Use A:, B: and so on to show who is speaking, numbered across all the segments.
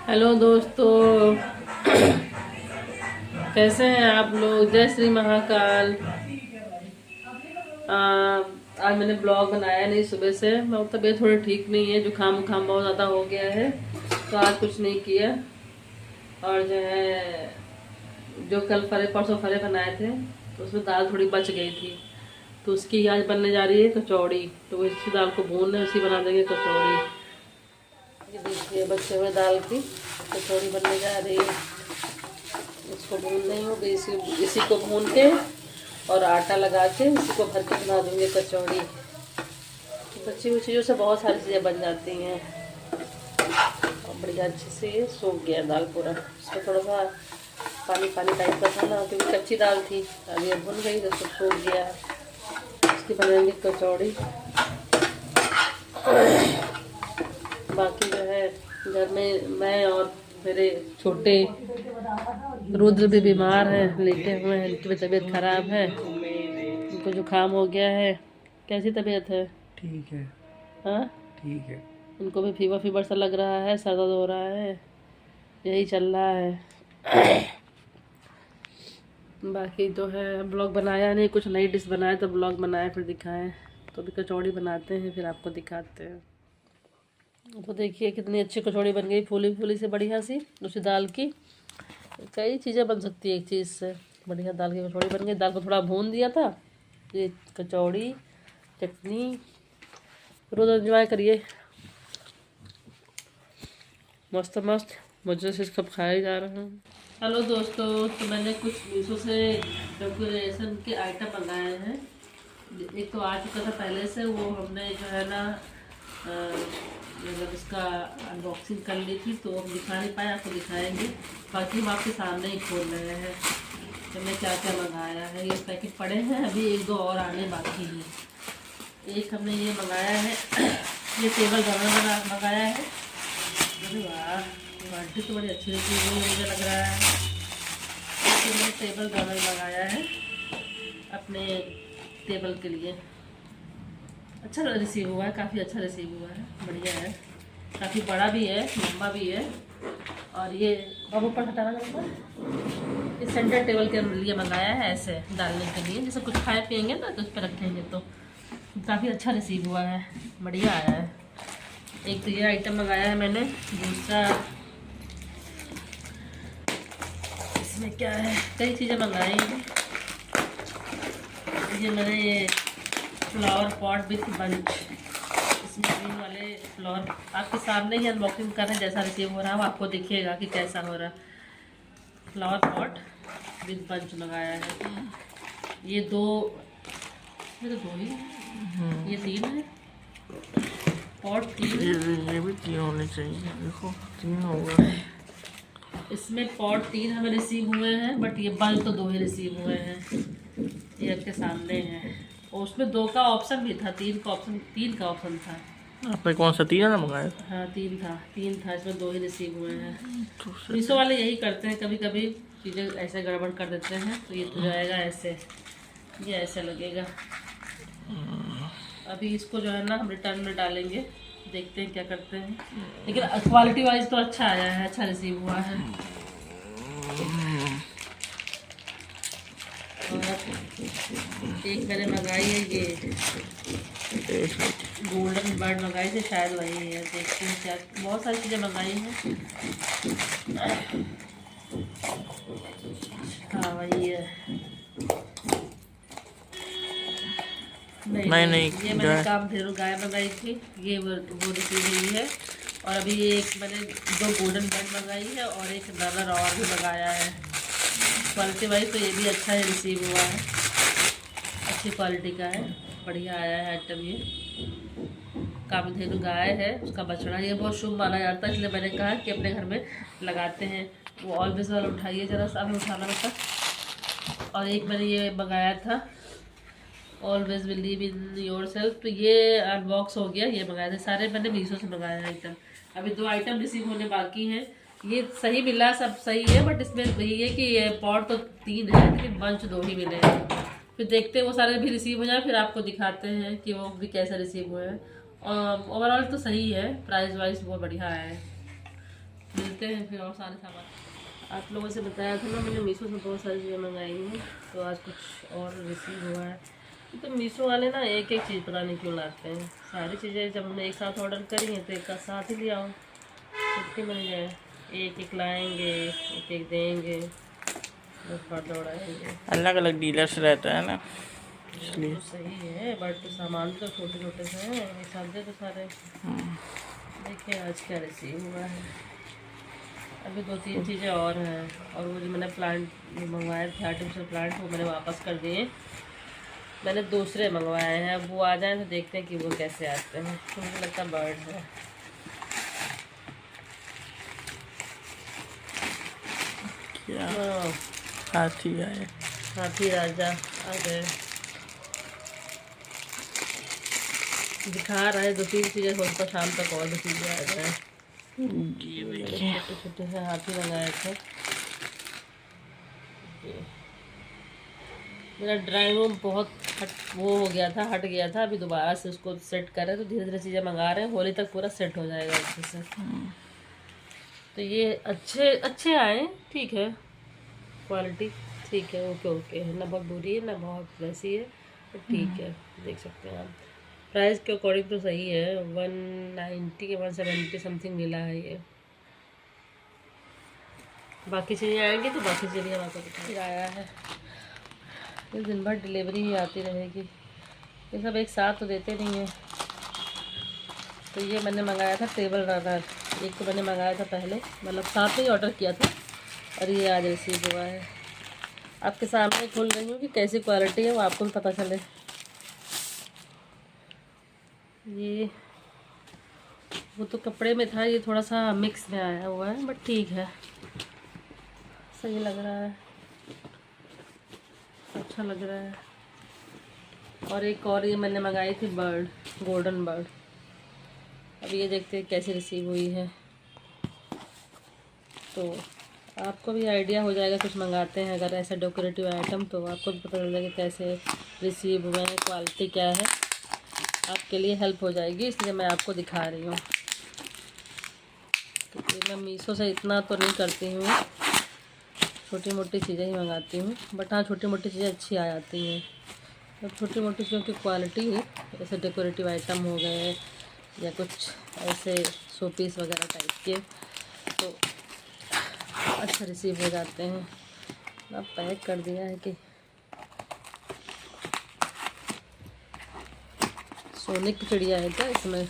A: Hello दोस्तों, कैसे हैं आप लोग। जय श्री महाकाल। आज मैंने ब्लॉग बनाया नहीं सुबह से। मेरी तबीयत थोड़ी ठीक नहीं है, जुकाम उखाम बहुत ज़्यादा हो गया है, तो आज कुछ नहीं किया। और जो है, जो कल फरे परसों फरे बनाए थे तो उसमें दाल थोड़ी बच गई थी, तो उसकी आज बनने जा रही है कचौड़ी। तो इसी दाल को भून लें, उसी बना देंगे कचौड़ी। ये देखिए, बचे हुए दाल की कचौड़ी बनने जा रही है। इसको भून रही हूँ, तो इसी को भून के और आटा लगा के इसी को भर के बना दूँगी कचौड़ी। बची हुई चीज़ों से बहुत सारी चीज़ें बन जाती हैं। और बढ़िया अच्छे से ये सूख गया दाल पूरा। इसमें थोड़ा सा पानी पानी टाइप का था ना, क्योंकि कच्ची दाल थी। अब ये भुन गई तो सब सूख गया है। इसकी बनाएंगे कचौड़ी। बाकी जो है, घर में मैं और मेरे छोटे रुद्र भी बीमार हैं, लेटे हुए हैं। इनकी भी तबीयत खराब है, उनको जुकाम हो गया है। कैसी तबीयत है?
B: ठीक है।
A: हाँ,
B: ठीक है।
A: उनको भी फीवर फीवर सा लग रहा है, सर दर्द हो रहा है, यही चल रहा है। बाकी तो है, ब्लॉग बनाया नहीं, कुछ नई डिश बनाए तो ब्लॉग बनाए फिर दिखाएं। तो अभी कचौड़ी बनाते हैं, फिर आपको दिखाते हैं। तो देखिए कितनी अच्छी कचौड़ी बन गई, फूली फूली से बढ़िया सी, उसी दाल की। कई चीज़ें बन सकती है एक चीज़ से। बढ़िया दाल की कचौड़ी बन गई। दाल को थोड़ा भून दिया था। ये कचौड़ी, चटनी, रोज़ एंजॉय करिए। मस्त मस्त मज़े से सब खाए जा रहे हैं। हेलो दोस्तों, तो मैंने कुछ मीशो से डेकोरेशन के आइटम मंगाए हैं। एक तो आ चुका था पहले से, वो हमने जो है ना मतलब इसका अनबॉक्सिंग कर ली थी, तो हम दिखा नहीं पाए, आपको दिखाएंगे। बाकी हम आपके सामने ही खोल रहे हैं तो मैं क्या क्या मंगाया है। ये पैकेट पड़े हैं, अभी एक दो और आने बाकी हैं। एक हमने ये मंगाया है, ये टेबल रनर मंगाया है। अरे वाह, क्वालिटी तो बड़ी अच्छी लगी हुई है, मुझे लग रहा है। तो मैंने टेबल रनर मंगाया है अपने टेबल के लिए। अच्छा रिसीव हुआ है, काफ़ी अच्छा रिसीव हुआ है, बढ़िया है। काफ़ी बड़ा भी है, लंबा भी है। और ये अब ऊपर हटाना लगता है। इस सेंटर टेबल के लिए मंगाया है, ऐसे डालने के लिए, जैसे कुछ खाए पियेंगे ना तो उस पर रखेंगे। तो काफ़ी अच्छा रिसीव हुआ है, बढ़िया आया है। एक तो ये आइटम मंगाया है मैंने। दूसरा इसमें क्या है, कई चीज़ें मंगाई हैं। ये मैंने ये फ्लावर पॉट विथ बंच, इसमें ग्रीन वाले फ्लावर, आपके सामने ही अनबॉक्सिंग कर रहे हैं। जैसा रिसीव हो रहा है वो आपको दिखेगा कि कैसा हो रहा है। फ्लावर पॉट विथ बंच मंगाया है। ये दो, ये तो दो ही, ये तीन है पॉट, तीन।
B: ये भी 3 होने चाहिए। देखो 3 होगा।
A: इसमें पॉट 3 हमें रिसीव हुए हैं, बट ये बंच तो 2 ही रिसीव हुए हैं। ये आपके सामने है। और उसमें 2 का ऑप्शन भी था, 3 का ऑप्शन था।
B: आपने कौन सा 3 ना मंगाया?
A: हाँ 3 था, इसमें 2 ही रिसीव हुए हैं। मीशो वाले यही करते हैं, कभी कभी चीज़ें ऐसे गड़बड़ कर देते हैं। तो ये तो जाएगा ऐसे, ये ऐसे लगेगा। अभी इसको जो है ना हम रिटर्न में डालेंगे, देखते हैं क्या करते हैं। लेकिन क्वालिटी वाइज तो अच्छा आया है, अच्छा रिसीव हुआ है। और एक मैंने मंगाई है, ये गोल्डन बर्ड मंगाई थी, शायद वही है। देखते हैं क्या, बहुत सारी चीज़ें मंगाई हैं। हाँ वही है। नहीं, ये मैंने कामधेनु गाय मंगाई थी, ये वो रिसीव हुई है। और अभी ये एक मैंने 2 गोल्डन बर्ड मंगाई है और एक नर और भी मंगाया है। क्वालिटी वाइज तो ये भी अच्छा है, रिसीव हुआ है, अच्छी क्वालिटी का है, बढ़िया आया है आइटम। ये कामधेनु गाय है, उसका बछड़ा। ये बहुत शुभ माना जाता है, इसलिए मैंने कहा कि अपने घर में लगाते हैं। वो ऑलवेज वाला उठाइए जरा सा, अभी उठाना बेटा। और एक मैंने ये मंगाया था, always believe in your self. तो ये अनबॉक्स हो गया, ये मंगाए थे। सारे मैंने मीशो से मंगाए हैं आइटम। अभी 2 आइटम रिसीव होने बाकी हैं। ये सही मिला, सब सही है, बट इसमें यही है कि ये पॉट तो 3 है, लेकिन बंच 2 ही मिले हैं। फिर देखते हैं वो सारे भी रिसीव हो जाए, फिर आपको दिखाते हैं कि वो भी कैसा रिसीव हुए हैं। ओवरऑल तो सही है, प्राइस वाइज बहुत बढ़िया है। मिलते हैं फिर और सारे सामान। आप लोगों से बताया था ना, मैंने मीशो से बहुत सारी चीज़ें मंगाई हैं, तो आज कुछ और रिसीव हुआ है। तो मीशो वाले ना एक एक चीज़ पता नहीं क्यों लाते हैं। सारी चीज़ें जब हमने एक साथ ऑर्डर करी हैं तो एक का साथ ही लिया हो, छुट्टी मिल जाए। एक एक लाएंगे, एक एक देंगे, बस बार दौड़ाएंगे।
B: अलग अलग डीलर्स रहते हैं ना, इसलिए।
A: तो सही है, बट सामान तो छोटे छोटे से हैं, एक साथ दे तो सारे। देखिए आज क्या रिसीव हुआ है। अभी 2-3 चीज़ें और हैं, और वो जो मैंने प्लांट मंगवाए थे आर्टिफिशियल प्लांट, वो मैंने वापस कर दिए। मैंने दूसरे मंगवाए हैं, अब वो आ जाए तो देखते हैं कि वो कैसे आते हैं। तो मुझे लगता है बर्ड है।
B: क्या
A: हाँ,
B: हाथी आए।
A: हाथी राजा आ गए। दिखा रहा है 2-3 चीज़ें, हो सकता शाम तक और भी चीज़ें आ जाए।
B: ये देखिए,
A: छोटे छोटे से हाथी मंगाए थे। मेरा ड्राइंग रूम बहुत वो हो गया था, हट गया था। अभी दोबारा से उसको सेट कर रहे हैं, तो धीरे धीरे चीज़ें मंगा रहे हैं, होली तक पूरा सेट हो जाएगा अच्छे से। तो ये अच्छे अच्छे आए, ठीक है, क्वालिटी ठीक है, ओके ओके है, ना बहुत बुरी है ना बहुत वैसी है, तो ठीक है, देख सकते हैं आप। प्राइस के अकॉर्डिंग तो सही है, 190 के 170 समथिंग मिला है ये। बाकी चीज़ें आएंगी तो बाकी चीज़ें हम आपको फिर आया है। ये दिन भर डिलीवरी ही आती रहेगी, ये सब एक साथ तो देते नहीं हैं। तो ये मैंने मंगाया था टेबल रनर, एक तो मैंने मंगाया था पहले, मतलब साथ में ही ऑर्डर किया था, और ये आज रिसीव हुआ है। आपके सामने खोल रही हूँ कि कैसी क्वालिटी है, वो आपको भी पता चले। ये वो तो कपड़े में था, ये थोड़ा सा मिक्स में आया हुआ है, बट ठीक है, सही लग रहा है, अच्छा लग रहा है। और एक और ये मैंने मंगाई थी बर्ड, गोल्डन बर्ड। अब ये देखते हैं कैसे रिसीव हुई है, तो आपको भी आइडिया हो जाएगा। कुछ मंगाते हैं अगर ऐसा डेकोरेटिव आइटम, तो आपको भी पता चल जाएगा कैसे रिसीव हुए हैं, क्वालिटी क्या है, आपके लिए हेल्प हो जाएगी, इसलिए मैं आपको दिखा रही हूँ। क्योंकि मैं मीशो से इतना तो नहीं करती हूँ, छोटी मोटी चीज़ें ही मंगाती हूँ, बट हाँ छोटी मोटी चीज़ें अच्छी आ जाती हैं। तो छोटी मोटी चीज़ों की क्वालिटी है, जैसे डेकोरेटिव आइटम हो गए या कुछ ऐसे शो पीस वगैरह टाइप के, तो अच्छा रिसीव हो जाते हैं। अब पैक कर दिया है कि सोने की चिड़िया है क्या इसमें।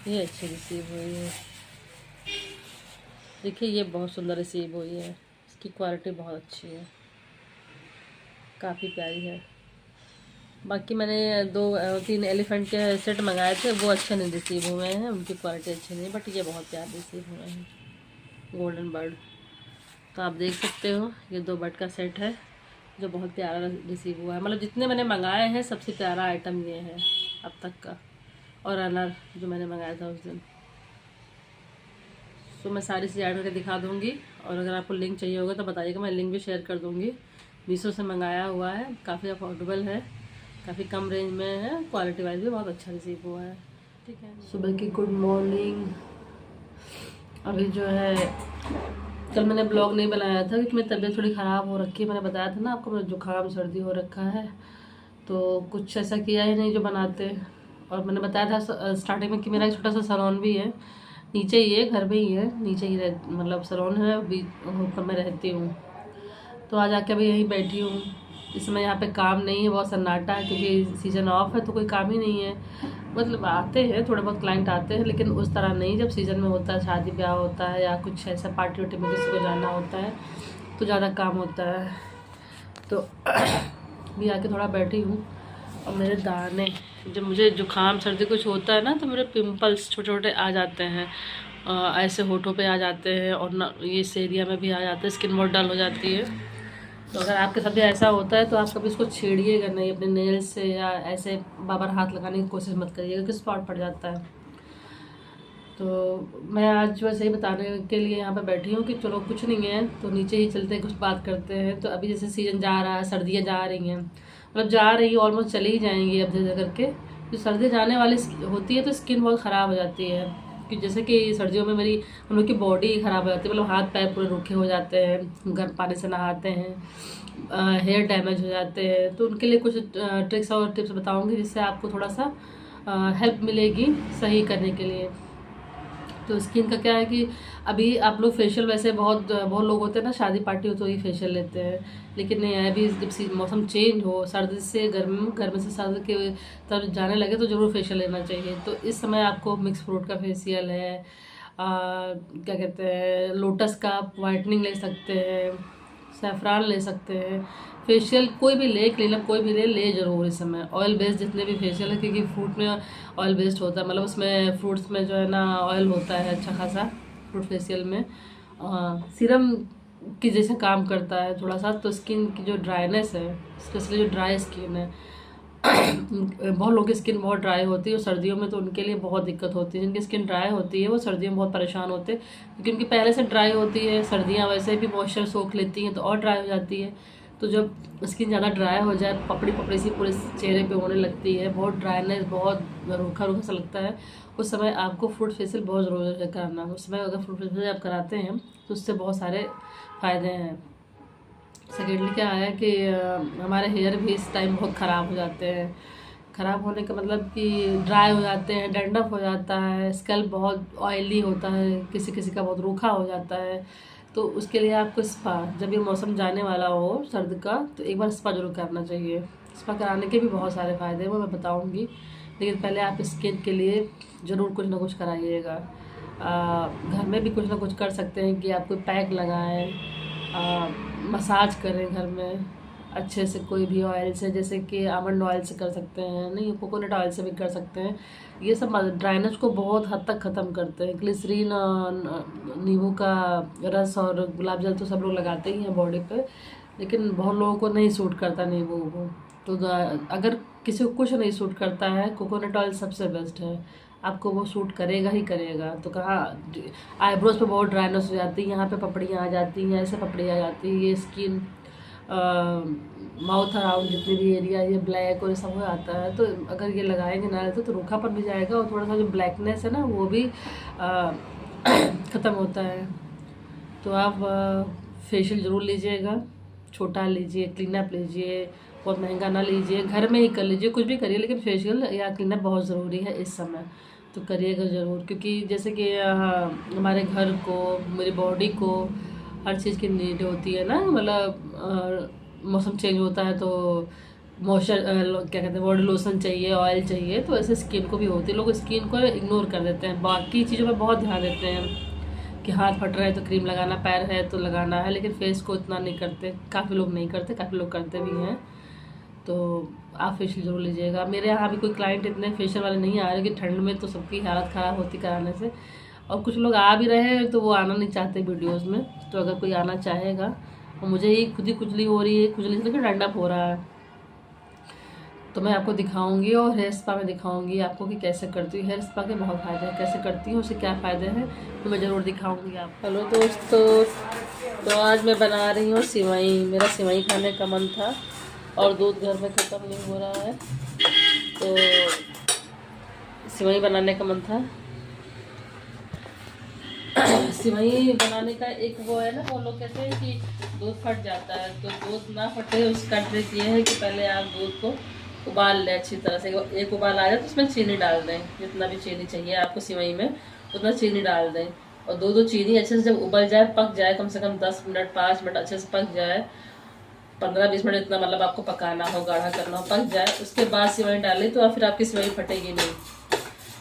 A: ये अच्छी रिसीव हुई है, देखिए ये बहुत सुंदर रिसीव हुई है, इसकी क्वालिटी बहुत अच्छी है, काफ़ी प्यारी है। बाकी मैंने 2-3 एलिफेंट के सेट मंगाए थे, वो अच्छे नहीं रिसीव हुए हैं, उनकी क्वालिटी अच्छी नहीं, बट ये बहुत प्यारे रिसीव हुए हैं, गोल्डन बर्ड। तो आप देख सकते हो, ये 2 बर्ड का सेट है जो बहुत प्यारा रिसीव हुआ है। मतलब जितने मैंने मंगाए हैं सबसे प्यारा आइटम ये है अब तक का, और रनर जो मैंने मंगाया था उस दिन। तो मैं सारी चीज़ें ऐड करके दिखा दूँगी, और अगर आपको लिंक चाहिए होगा तो बताइएगा, मैं लिंक भी शेयर कर दूँगी। मीशो से मंगाया हुआ है, काफ़ी अफोर्डेबल है, काफ़ी कम रेंज में है, क्वालिटी वाइज भी बहुत अच्छा रिसीव हुआ है। ठीक है, सुबह की गुड मॉर्निंग। अभी जो है, कल मैंने ब्लॉग नहीं बनाया था क्योंकि मेरी तबीयत थोड़ी ख़राब हो रखी है, मैंने बताया था ना आपको, मेरा जुकाम सर्दी हो रखा है, तो कुछ ऐसा किया ही नहीं जो बनाते। और मैंने बताया था स्टार्टिंग में कि मेरा एक छोटा सा सैलून भी है, नीचे ही है, घर पे ही है, नीचे ही मतलब सैलून है, अभी ऊपर मैं रहती हूँ। तो आज आके अभी यहीं बैठी हूँ। इस समय यहाँ पे काम नहीं है, बहुत सन्नाटा है क्योंकि सीज़न ऑफ है, तो कोई काम ही नहीं है। मतलब आते हैं थोड़े बहुत क्लाइंट आते हैं, लेकिन उस तरह नहीं। जब सीज़न में होता है, शादी ब्याह होता है या कुछ ऐसा पार्टी वार्टी में किसी को जाना होता है तो ज़्यादा काम होता है। तो भी आके थोड़ा बैठी हूँ। और मेरे दाने, जब मुझे जुकाम सर्दी कुछ होता है ना, तो मेरे पिंपल्स छोटे छोटे आ जाते हैं, ऐसे होठों पे आ जाते हैं, और ना ये इस एरिया में भी आ जाते हैं, स्किन बहुत डल हो जाती है। तो अगर आपके साथ भी ऐसा होता है तो आप कभी इसको छेड़िएगा नहीं अपने नेल्स से, या ऐसे बाबर हाथ लगाने की कोशिश मत करिएगा कि स्पॉट पड़ जाता है। तो मैं आज बस यही बताने के लिए यहाँ पे बैठी हूँ कि चलो कुछ नहीं है तो नीचे ही चलते हैं, कुछ बात करते हैं। तो अभी जैसे सीज़न जा रहा है, सर्दियाँ जा रही हैं, मतलब जा रही है, ऑलमोस्ट चली ही जाएंगी अब धीरे धीरे करके। तो सर्दियाँ जाने वाली होती है तो स्किन बहुत ख़राब हो जाती है, कि जैसे कि सर्दियों में हम लोग की बॉडी ख़राब हो जाती है, मतलब हाथ पैर पूरे रूखे हो जाते हैं, गर्म पानी से नहाते हैं, हेयर डैमेज हो जाते हैं। तो उनके लिए कुछ ट्रिक्स और टिप्स बताऊँगी जिससे आपको थोड़ा सा हेल्प मिलेगी सही करने के लिए। तो स्किन का क्या है कि अभी आप लोग फेशियल वैसे बहुत बहुत लोग होते हैं ना, शादी पार्टी हो तो ही फेशियल लेते हैं, लेकिन नहीं है, अभी जब मौसम चेंज हो, सर्दी से गर्मी से सर्दी के तरफ जाने लगे तो ज़रूर फेशियल लेना चाहिए। तो इस समय आपको मिक्स फ्रूट का फेशियल है, क्या कहते हैं, लोटस का वाइटनिंग ले सकते हैं, सैफरान ले सकते हैं। फेशियल कोई भी ले, क्लीनअप कोई भी ले ज़रूर इस समय। ऑयल बेस्ड जितने भी फेशियल है, क्योंकि फ्रूट में ऑयल बेस्ड होता है, मतलब उसमें फ्रूट्स में जो है ना ऑयल होता है अच्छा खासा फ्रूट फेशियल में। सीरम की जैसे काम करता है थोड़ा सा, तो स्किन की जो ड्राइनेस है, स्पेशली जो ड्राई स्किन है बहुत लोगों की स्किन बहुत ड्राई होती है और सर्दियों में तो उनके लिए बहुत दिक्कत होती है। जिनकी स्किन ड्राई होती है वो सर्दियों में बहुत परेशान होते हैं, क्योंकि उनकी पहले से ड्राई होती है, सर्दियाँ वैसे भी मॉइस्चर सोख लेती हैं तो और ड्राई हो जाती है। तो जब स्किन ज़्यादा ड्राई हो जाए, पपड़ी पपड़ी सी पूरे चेहरे पे होने लगती है, बहुत ड्राइनेस, बहुत रूखा रूखा सा लगता है, उस समय आपको फ्रूट फेशियल बहुत ज़रूरी है करना। उस समय अगर फ्रूट फेशियल आप कराते हैं तो उससे बहुत सारे फ़ायदे हैं। सेकेंडली क्या है कि हमारे हेयर भी इस टाइम बहुत ख़राब हो जाते हैं। ख़राब होने का मतलब कि ड्राई हो जाते हैं, डैंड्रफ हो जाता है, स्कैल्प बहुत ऑयली होता है, किसी किसी का बहुत रूखा हो जाता है। तो उसके लिए आपको स्पा, जब ये मौसम जाने वाला हो सर्द का, तो एक बार स्पा जरूर करना चाहिए। स्पा कराने के भी बहुत सारे फ़ायदे हैं, वो मैं बताऊँगी, लेकिन पहले आप स्किन के लिए ज़रूर कुछ ना कुछ कराइएगा। घर में भी कुछ ना कुछ कर सकते हैं कि आप कोई पैक लगाएं, मसाज करें घर में अच्छे से, कोई भी ऑयल से, जैसे कि आमंड ऑयल से कर सकते हैं, नहीं कोकोनट ऑयल से भी कर सकते हैं। ये सब ड्राइनेस को बहुत हद तक ख़त्म करते हैं। ग्लिसरीन, नींबू का रस और गुलाब जल तो सब लोग लगाते ही हैं बॉडी पे, लेकिन बहुत लोगों को नहीं सूट करता नींबू को। तो अगर किसी को कुछ नहीं सूट करता है, कोकोनट ऑयल सबसे बेस्ट है, आपको वो सूट करेगा ही करेगा। तो कहाँ आईब्रोज पे बहुत ड्राइनेस हो जाती है, यहाँ पे पपड़ियाँ आ जाती हैं, ऐसे पपड़ियाँ आ जाती है, ये स्किन माउथ अराउंड जितनी भी एरिया ये ब्लैक और ये सब हो जाता है। तो अगर ये लगाएंगे ना तो रूखापन भी जाएगा और थोड़ा सा जो ब्लैकनेस है ना वो भी ख़त्म होता है। तो आप फेशियल ज़रूर लीजिएगा, छोटा लीजिए, क्लीनअप लीजिए, बहुत महंगा ना लीजिए, घर में ही कर लीजिए, कुछ भी करिए, लेकिन फेशियल या क्लीनअप बहुत ज़रूरी है इस समय, तो करिएगा ज़रूर। क्योंकि जैसे कि हमारे घर को, मेरी बॉडी को हर चीज़ की नीड होती है ना, मतलब मौसम चेंज होता है तो मॉइस्चर क्या कहते हैं, बॉडी लोशन चाहिए, ऑयल चाहिए, तो ऐसे स्किन को भी होती है। लोग स्किन को इग्नोर कर देते हैं, बाकी चीज़ों पर बहुत ध्यान देते हैं कि हाथ फट रहा है तो क्रीम लगाना, पैर है तो लगाना है, लेकिन फेस को इतना नहीं करते, काफ़ी लोग नहीं करते, काफ़ी लोग करते भी हैं। तो आप फेशियल ज़रूर लीजिएगा। मेरे यहाँ भी कोई क्लाइंट इतने फेशियल वाले नहीं आ रहे, कि ठंड में तो सबकी हालत ख़राब होती कराने से, और कुछ लोग आ भी रहे हैं तो वो आना नहीं चाहते वीडियोस में। तो अगर कोई आना चाहेगा, और मुझे ही खुद ही खुजली हो रही है, खुजली से लेकर डंडअप हो रहा है, तो मैं आपको दिखाऊंगी, और हेयर स्पा में दिखाऊंगी आपको कि कैसे करती हूँ। हेयर स्पा के बहुत फ़ायदे हैं, कैसे करती हूँ, उससे क्या फ़ायदे हैं, तो मैं ज़रूर दिखाऊंगी आप। हेलो दोस्तों, तो आज मैं बना रही हूँ सिवई। मेरा सिवई खाने का मन था और दूध घर में ख़त्म नहीं हो रहा है, तो सिवई बनाने का मन था। सिवई बनाने का एक वो है ना, वो लोग कहते हैं कि दूध फट जाता है, तो दूध ना फटे उसका ट्रिक ये है कि पहले आप दूध को उबाल लें अच्छी तरह से। एक उबाल आ जाए तो उसमें चीनी डाल दें, जितना भी चीनी चाहिए आपको सिवई में उतना चीनी डाल दें, और दो चीनी अच्छे से जब उबल जाए, पक जाए, कम से कम 10 मिनट 5 मिनट अच्छे से पक जाए, 15-20 मिनट इतना मतलब आपको पकाना हो, गाढ़ा करना हो, पक जाए, उसके बाद सिवई डाली तो फिर आपकी सिवई फटेगी नहीं।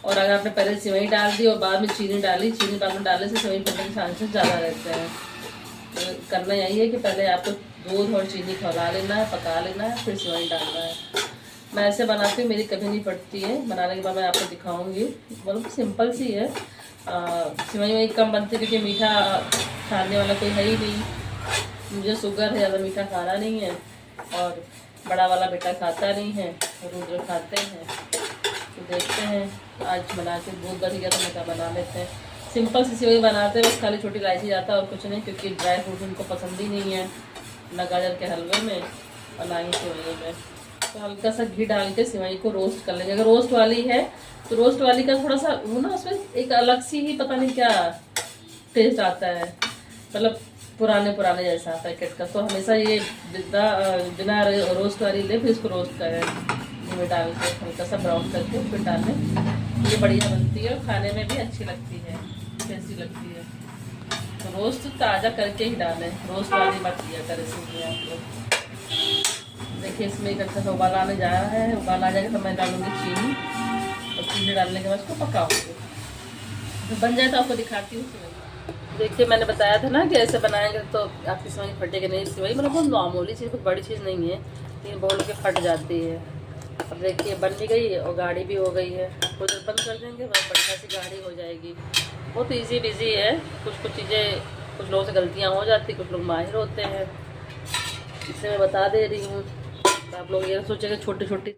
A: और अगर आपने पहले सिवई डाल दी और बाद में चीनी डाली, चीनी बाद में डालने से सिवई फटने के चांसेस ज़्यादा रहते हैं। तो करना यही है कि पहले आपको दूध और चीनी खौला लेना है, पका लेना है, फिर सिवई डालना है। मैं ऐसे बनाती हूँ, मेरी कभी नहीं फटती है। बनाने के बाद मैं आपको दिखाऊंगी, बहुत सिंपल सी है। सिवई वही कम बनती है क्योंकि मीठा खाने वाला कोई है ही नहीं, मुझे शुगर है, ज़्यादा मीठा खाना नहीं है, और बड़ा वाला बेटा खाता नहीं है, रुद्र खाते हैं, तो देखते हैं, आज बना के दूध बच गया तो मैं क्या बना लेते हैं। सिंपल सी सेवई बनाते हैं, बस खाली छोटी इलायची जाता है और कुछ नहीं, क्योंकि ड्राई फ्रूट उनको पसंद ही नहीं है, ना गाजर के हलवे में और ना ही सेवई में। तो हल्का सा घी डाल के सेवई को रोस्ट कर लेंगे। अगर रोस्ट वाली है तो रोस्ट वाली का थोड़ा सा वो ना उसमें एक अलग सी ही पता नहीं क्या टेस्ट आता है, मतलब पुराने जैसा पैकेट का। तो हमेशा ये बिना रोस्ट वाली ले, फिर इसको रोस्ट करें घी में डाल के हल्का सा ब्राउन करके फिर डालें। ये बढ़िया बनती है और खाने में भी अच्छी लगती है, टेस्टी लगती है। तो रोस्ट ताज़ा करके ही डालें, रोस्ट वाली मत किया करें इसमें आप लोग। देखिए इसमें एक अच्छा सा उबाल आने जा रहा है, उबाल आ जाएगा तो मैं डालूँगी चीनी, और चीनी डालने के बाद उसको पकाऊँगी। तो बन जाए तो आपको दिखाती हूँ सेवई। देखिए मैंने बताया था ना कि ऐसे बनाएंगे तो आपकी सेवई फटेगी नहीं। सेवई मतलब बहुत मामूली चीज़, कोई बड़ी चीज़ नहीं है, लेकिन बोल के फट जाती है। अब देखिए बन भी गई और गाढ़ी भी हो गई है। कुछ बंद कर देंगे बहुत बढ़िया सी गाढ़ी हो जाएगी। बहुत इजी बिजी है। कुछ चीज़ें कुछ लोगों से गलतियाँ हो जाती, कुछ लोग माहिर होते हैं, इससे मैं बता दे रही हूँ। तो आप लोग ये सोचेंगे छोटी छोटी